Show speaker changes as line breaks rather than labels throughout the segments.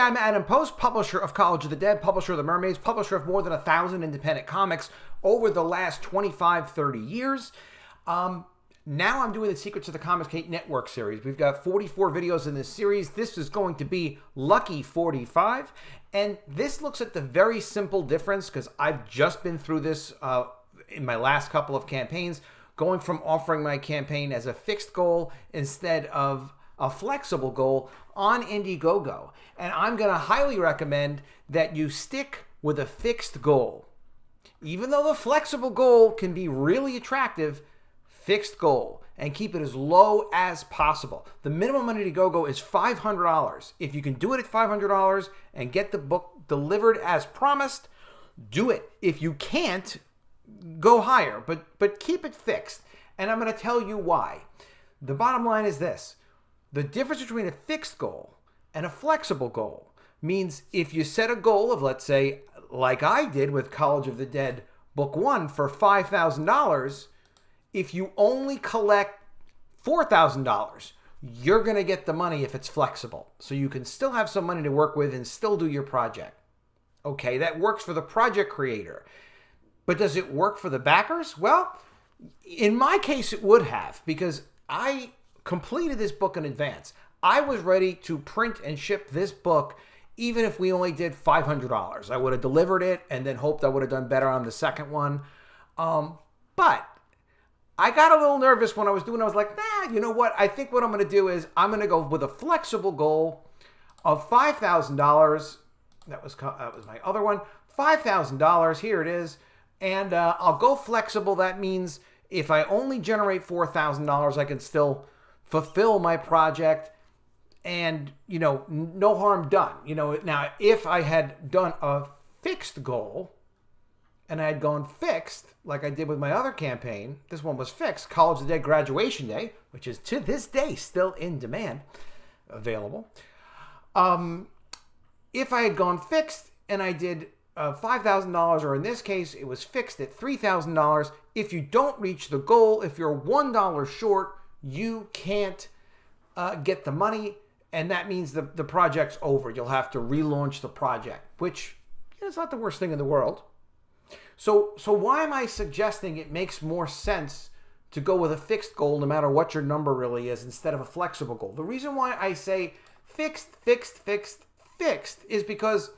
I'm Adam Post, publisher of College of the Dead, publisher of the Mermaids, publisher of more than 1,000 independent comics over the last 25, 30 years. Now I'm doing the Secrets of the ComicsGate Network series. We've got 44 videos in this series. This is going to be lucky 45. And this looks at the very simple difference, because I've just been through this in my last couple of campaigns, going from offering my campaign as a fixed goal instead of a flexible goal on Indiegogo. And I'm going to highly recommend that you stick with a fixed goal. Even though the flexible goal can be really attractive, fixed goal, and keep it as low as possible. The minimum on Indiegogo is $500. If you can do it at $500 and get the book delivered as promised, do it. If you can't, go higher, but keep it fixed. And I'm going to tell you why. The bottom line is this. The difference between a fixed goal and a flexible goal means if you set a goal of, let's say, like I did with College of the Dead Book 1 for $5,000, if you only collect $4,000, you're going to get the money if it's flexible. So you can still have some money to work with and still do your project. Okay, that works for the project creator. But does it work for the backers? Well, in my case, it would have, because I completed this book in advance. I was ready to print and ship this book even if we only did $500. I would have delivered it and then hoped I would have done better on the second one. But I got a little nervous when I was doing it. I was like, nah, you know what? I think what I'm going to do is I'm going to go with a flexible goal of $5,000. That was my other one. $5,000. Here it is. And I'll go flexible. That means if I only generate $4,000, I can still fulfill my project and, no harm done. Now, if I had done a fixed goal, and I had gone fixed, like I did with my other campaign, this one was fixed, College of the Dead Graduation Day, which is to this day still in demand, available. If I had gone fixed and I did $5,000, or in this case, it was fixed at $3,000, if you don't reach the goal, if you're $1 short, you can't get the money, and that means the project's over. You'll have to relaunch the project, which is not the worst thing in the world. So why am I suggesting it makes more sense to go with a fixed goal no matter what your number really is instead of a flexible goal? The reason why I say fixed is because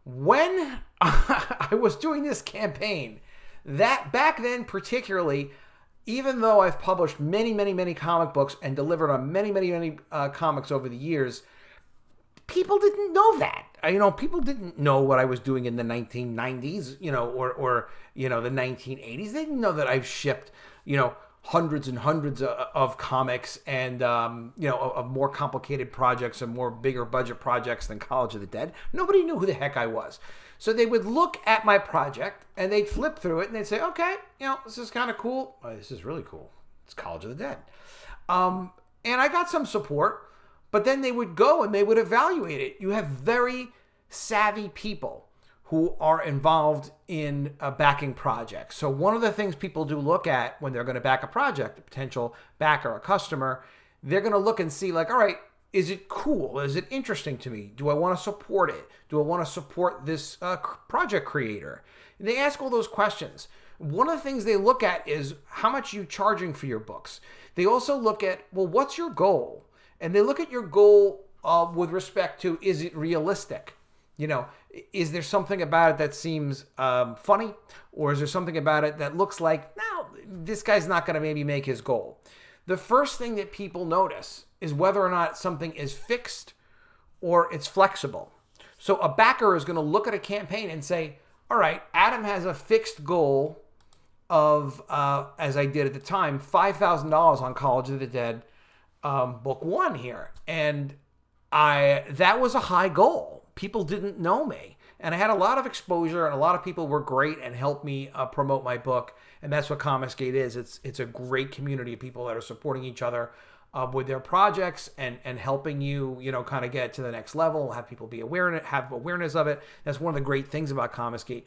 when I was doing this campaign, that back then particularly, even though I've published many comic books and delivered on many comics over the years, people didn't know that. People didn't know what I was doing in the 1990s, or the 1980s. They didn't know that I've shipped, hundreds and hundreds of comics and, of more complicated projects and more bigger budget projects than College of the Dead. Nobody knew who the heck I was. So they would look at my project and they'd flip through it and they'd say, okay, this is kind of cool. Oh, this is really cool. It's College of the Dead. And I got some support. But then they would go and they would evaluate it. You have very savvy people who are involved in backing projects. So one of the things people do look at when they're going to back a project, a potential backer, a customer, they're going to look and see like, all right, is it cool? Is it interesting to me? Do I want to support it? Do I want to support this project creator? And they ask all those questions. One of the things they look at is how much you charging for your books. They also look at, well, what's your goal? And they look at your goal with respect to, is it realistic? Is there something about it that seems funny? Or is there something about it that looks like, no, this guy's not going to maybe make his goal? The first thing that people notice is whether or not something is fixed or it's flexible. So a backer is going to look at a campaign and say, all right, Adam has a fixed goal of, as I did at the time, $5,000 on College of the Dead book 1 here. And that was a high goal. People didn't know me. And I had a lot of exposure and a lot of people were great and helped me promote my book. And that's what ComicsGate is. It's a great community of people that are supporting each other with their projects and helping you, kind of get to the next level, have people have awareness of it. That's one of the great things about ComicsGate.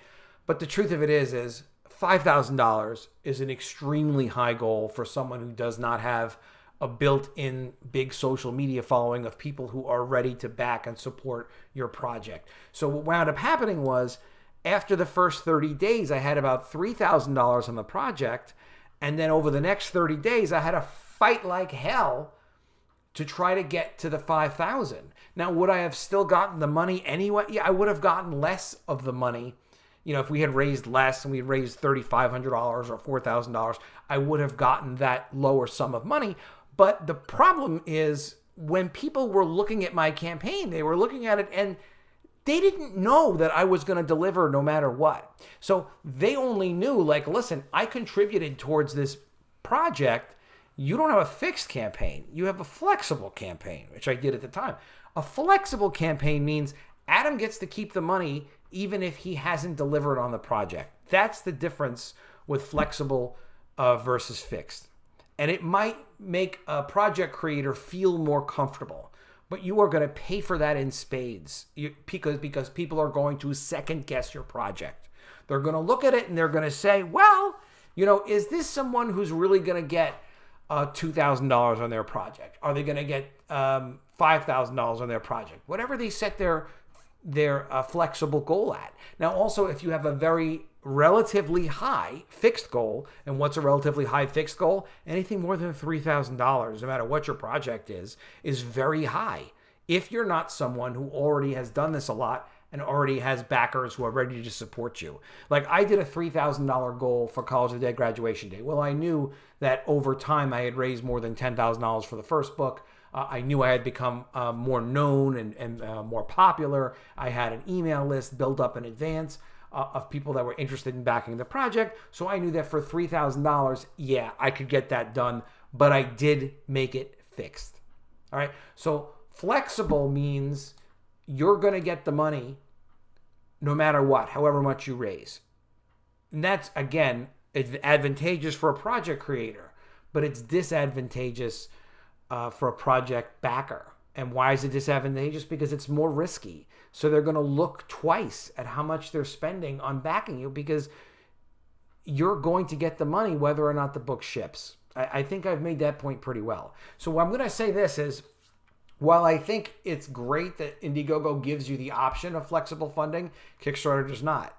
But the truth of it is $5,000 is an extremely high goal for someone who does not have a built-in big social media following of people who are ready to back and support your project. So what wound up happening was, after the first 30 days, I had about $3,000 on the project. And then over the next 30 days, I had to fight like hell to try to get to the 5,000. Now, would I have still gotten the money anyway? Yeah, I would have gotten less of the money. You know, if we had raised less and we had raised $3,500 or $4,000, I would have gotten that lower sum of money. But the problem is, when people were looking at my campaign, they were looking at it and they didn't know that I was going to deliver no matter what. So they only knew, like, listen, I contributed towards this project. You don't have a fixed campaign. You have a flexible campaign, which I did at the time. A flexible campaign means Adam gets to keep the money even if he hasn't delivered on the project. That's the difference with flexible versus fixed. And it might make a project creator feel more comfortable, but you are going to pay for that in spades because people are going to second guess your project. They're going to look at it and they're going to say, well, you know, is this someone who's really going to get $2,000 on their project? Are they going to get $5,000 on their project? Whatever they set their flexible goal at. Now, also, if you have a very relatively high fixed goal, and what's a relatively high fixed goal? Anything more than $3,000, no matter what your project is very high. If you're not someone who already has done this a lot and already has backers who are ready to support you. Like, I did a $3,000 goal for College of the Dead graduation day. Well, I knew that over time I had raised more than $10,000 for the first book. I knew I had become more known and more popular. I had an email list built up in advance of people that were interested in backing the project. So I knew that for $3,000, yeah, I could get that done, but I did make it fixed. All right. So flexible means you're going to get the money no matter what, however much you raise. And that's, again, it's advantageous for a project creator, but it's disadvantageous for a project backer. And why is it disadvantageous? Because it's more risky. So they're going to look twice at how much they're spending on backing you, because you're going to get the money whether or not the book ships. I think I've made that point pretty well. So what I'm going to say this is, while I think it's great that Indiegogo gives you the option of flexible funding, Kickstarter does not.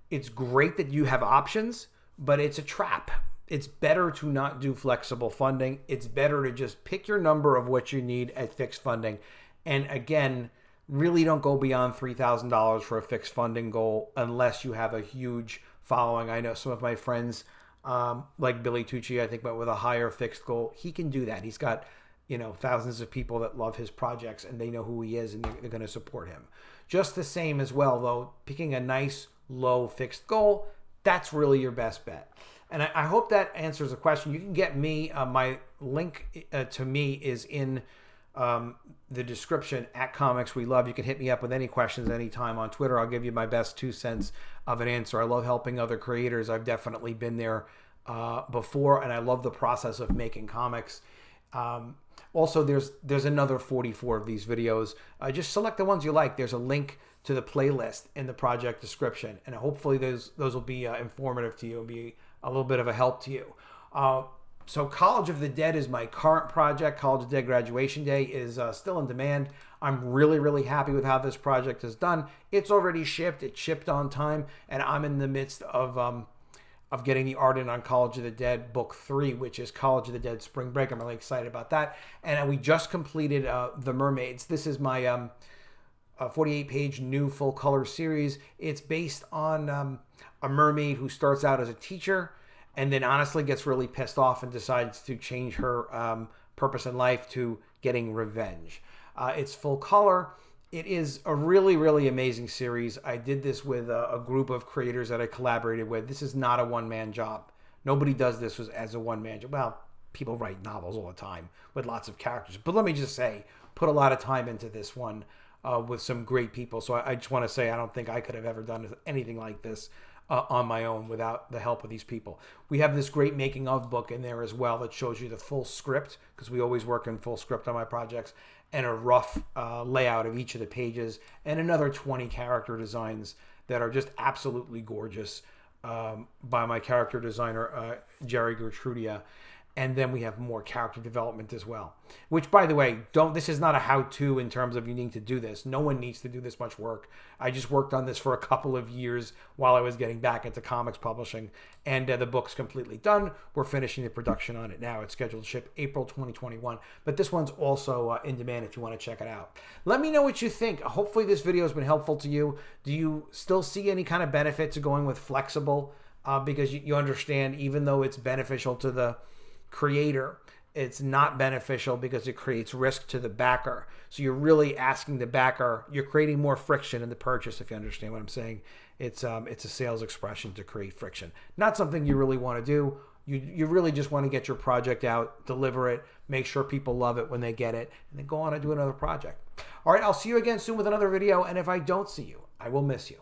It's great that you have options, but it's a trap. It's better to not do flexible funding. It's better to just pick your number of what you need at fixed funding. And again, really don't go beyond $3,000 for a fixed funding goal unless you have a huge following. I know some of my friends, like Billy Tucci, I think went with a higher fixed goal. He can do that. He's got, you know, thousands of people that love his projects and they know who he is and they're going to support him. Just the same as well, though, picking a nice low fixed goal, that's really your best bet. And I hope that answers the question. You can get me, my link to me is in the description at Comics We Love. You can hit me up with any questions anytime on Twitter. I'll give you my best 2 cents of an answer. I love helping other creators. I've definitely been there before, and I love the process of making comics. Also, there's another 44 of these videos. Just select the ones you like. There's a link to the playlist in the project description, and hopefully those will be informative to you and be a little bit of a help to you. So College of the Dead is my current project. College of the Dead graduation day is still in demand. I'm really, really happy with how this project is done. It's already shipped. It shipped on time, and I'm in the midst of getting the art in on College of the Dead Book 3, which is College of the Dead Spring Break. I'm really excited about that. And we just completed The Mermaids. This is my 48-page new full-color series. It's based on a mermaid who starts out as a teacher and then honestly gets really pissed off and decides to change her purpose in life to getting revenge. It's full color. It is a really, really amazing series. I did this with a group of creators that I collaborated with. This is not a one-man job. Nobody does this as a one-man job. Well, people write novels all the time with lots of characters. But let me just say, put a lot of time into this one with some great people. So I just want to say I don't think I could have ever done anything like this on my own without the help of these people. We have this great making of book in there as well that shows you the full script, because we always work in full script on my projects, and a rough layout of each of the pages, and another 20 character designs that are just absolutely gorgeous by my character designer, Jerry Gertrudia. And then we have more character development as well. Which, by the way, this is not a how-to in terms of you need to do this. No one needs to do this much work. I just worked on this for a couple of years while I was getting back into comics publishing. And the book's completely done. We're finishing the production on it now. It's scheduled to ship April 2021. But this one's also in demand if you want to check it out. Let me know what you think. Hopefully this video has been helpful to you. Do you still see any kind of benefit to going with flexible? Because you understand, even though it's beneficial to the creator, it's not beneficial because it creates risk to the backer. So you're really asking the backer, you're creating more friction in the purchase, if you understand what I'm saying. It's a sales expression to create friction. Not something you really want to do. You really just want to get your project out, deliver it, make sure people love it when they get it, and then go on and do another project. All right, I'll see you again soon with another video, and if I don't see you, I will miss you.